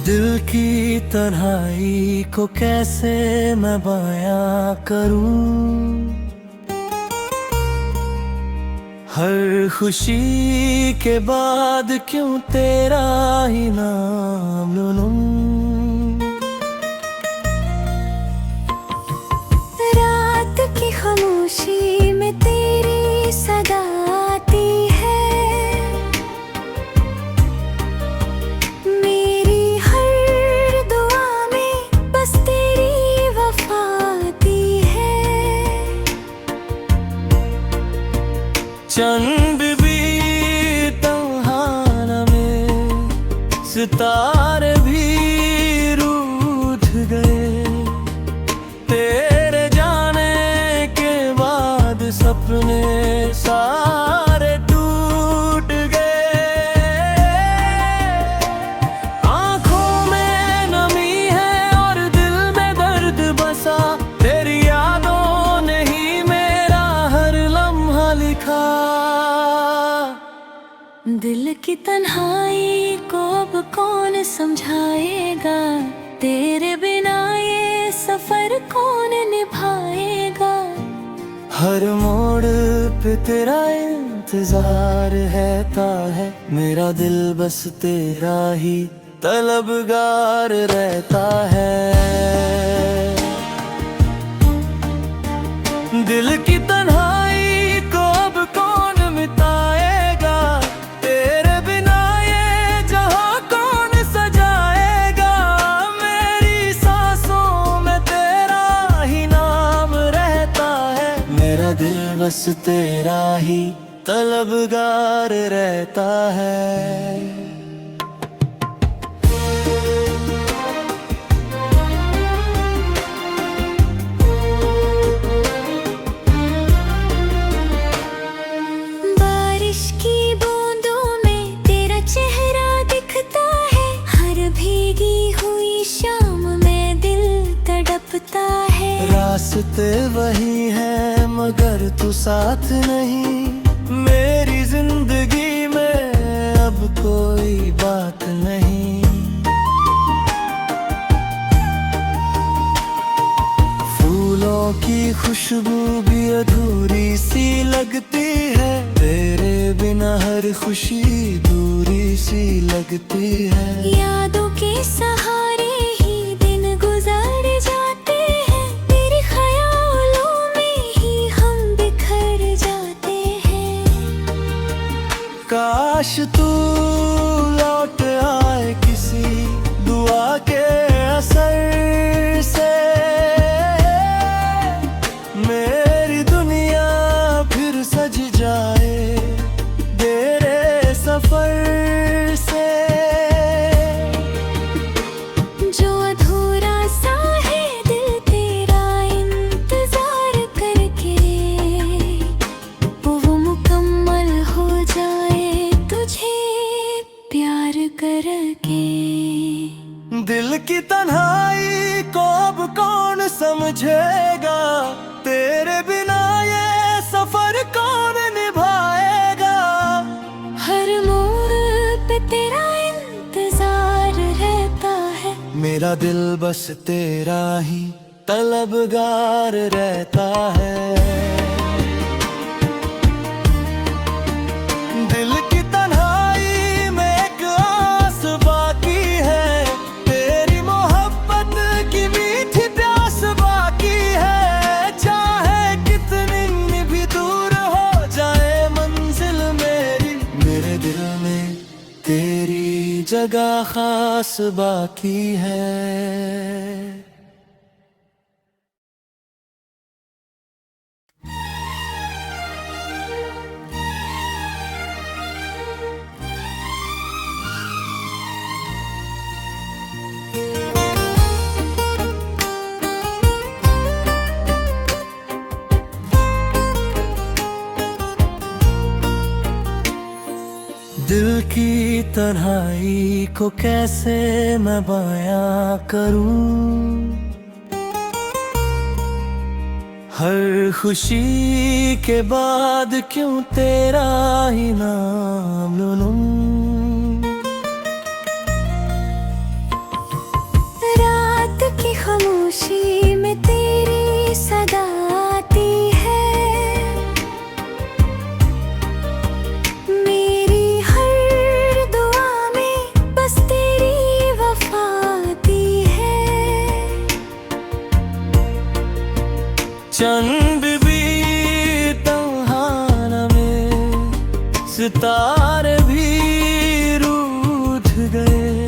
दिल की तन्हाई को कैसे मैं बयां करूं। हर खुशी के बाद क्यों तेरा ही नाम लूं। रात की खामोशी में तेरी सदा आती है। मेरी हर दुआ में बस तेरी वफा आती है। चंद भी तन्हाना में सितारे भी रूठ गए। तेरे जाने के बाद सपने सारे टूट गए। आंखों में नमी है और दिल में दर्द बसा। तेरी यादों ने ही मेरा हर लम्हा लिखा। दिल की तन्हाई को अब कौन समझाएगा। तेरे बिना ये सफर कौन निभाएगा। हर मोड़ पे तेरा इंतजार रहता है। मेरा दिल बस तेरा ही तलबगार रहता है। दिल की तन्हाई को अब कौन मिटाएगा। तेरे बिना ये जहां कौन सजाएगा। मेरी सांसों में तेरा ही नाम रहता है। मेरा दिल बस तेरा ही तलबगार रहता है। बारिश की बूंदों में तेरा चेहरा दिखता है। हर भीगी हुई शाम में दिल तड़पता है। रास्ते वही हैं मगर तू साथ नहीं। मेरी जिंदगी में अब कोई बात नहीं। फूलों की खुशबू भी अधूरी सी लगती है। तेरे बिना हर खुशी दूरी सी लगती है। यादों के सहारे ही दिन गुजार जाते हैं। तेरे ख्यालों में ही हम बिखर जाते हैं। काश तू लौट आए किसी दुआ के असर से। मेरी दुनिया फिर सज जाए तेरे सफर से। जो अधूरा सा है दिल तेरा इंतजार करके वो मुकम्मल हो जाए तुझे प्यार करके। दिल की तन्हाई को अब कौन समझेगा। तेरे बिना ये सफर कौन निभाएगा। हर मोड़ पे तेरा इंतजार रहता है। मेरा दिल बस तेरा ही तलबगार रहता है। दिल की तन्हाई में एक आस बाकी है। तेरी मोहब्बत की मीठी प्यास बाकी है। चाहे कितनी भी दूर हो जाए मंजिल मेरी। मेरे दिल में तेरी जगह खास बाकी है। दिल की तन्हाई को कैसे मैं बयां करूं। हर खुशी के बाद क्यों तेरा ही नाम लूं। सितारे भी रूठ गए,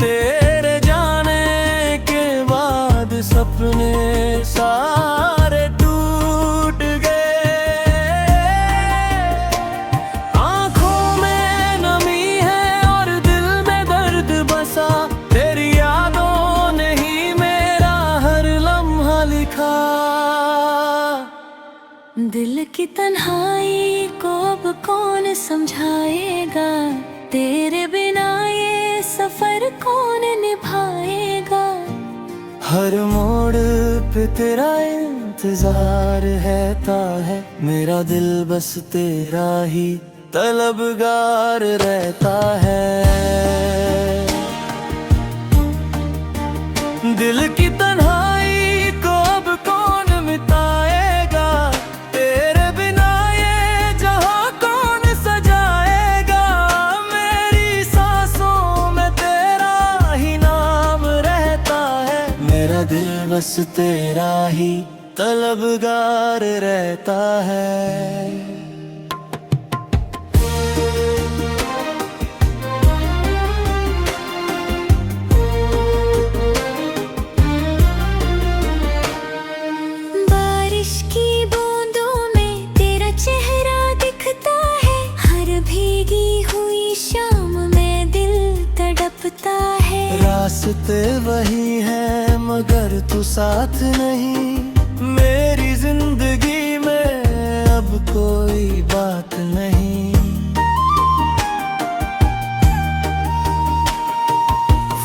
तेरे जाने के बाद सपने सारे टूट गए। आंखों में नमी है और दिल में दर्द बसा, तेरी यादों ने ही मेरा हर लम्हा लिखा। दिल की तन्हाई को अब कौन समझाएगा, तेरे बिना ये सफर कौन निभाएगा। हर मोड़ पे तेरा इंतजार रहता है, मेरा दिल बस तेरा ही तलबगार रहता है। दिल की तन्हाई को अब कौन मिटाएगा, तेरे बिना ये जहां कौन सजाएगा। मेरी सांसों में तेरा ही नाम रहता है, मेरा दिल बस तेरा ही तलबगार रहता है। बारिश की बूंदों में तेरा चेहरा दिखता है, हर भीगी हुई शाम में दिल तड़पता है। रास्ते वही हैं मगर तू साथ नहीं, मेरी जिंदगी में अब कोई बात नहीं।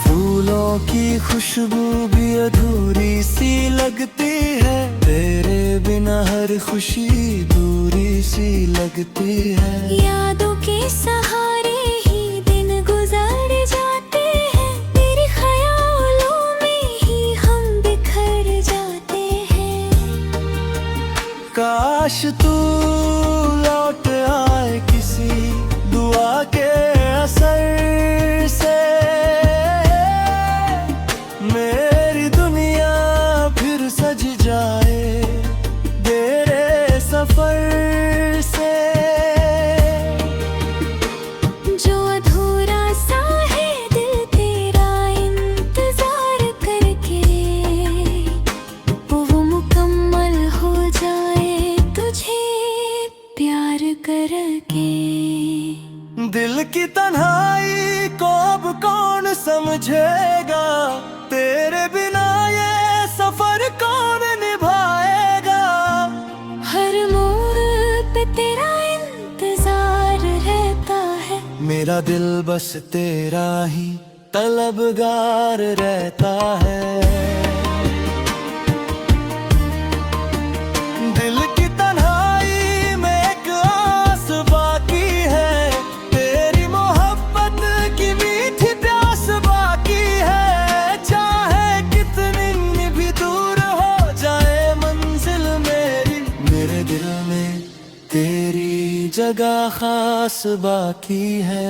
फूलों की खुशबू भी अधूरी सी लगती है, तेरे बिना हर खुशी दूरी सी लगती है। यादों के सहारे ही दिन गुजार जाते हैं, तेरे ख्यालों में ही हम बिखर जाते हैं। काश तू लौट आए किसी दुआ के असर से, मेरी दुनिया फिर सज जाए तेरे सफर से। जो अधूरा सा है दिल तेरा इंतजार करके, वो मुकम्मल हो जाए तुझे प्यार करके। दिल की तन्हाई को अब कौन समझेगा, तेरे बिना ये सफर कौन निभाएगा। हर मोड़ पे तेरा इंतजार रहता है, मेरा दिल बस तेरा ही तलबगार रहता है। दिल की तन्हाई में एक आस बाकी है, तेरी मोहब्बत की मीठी प्यास बाकी है। चाहे कितनी भी दूर हो जाए मंजिल मेरी, मेरे दिल में तेरी जगह खास बाकी है।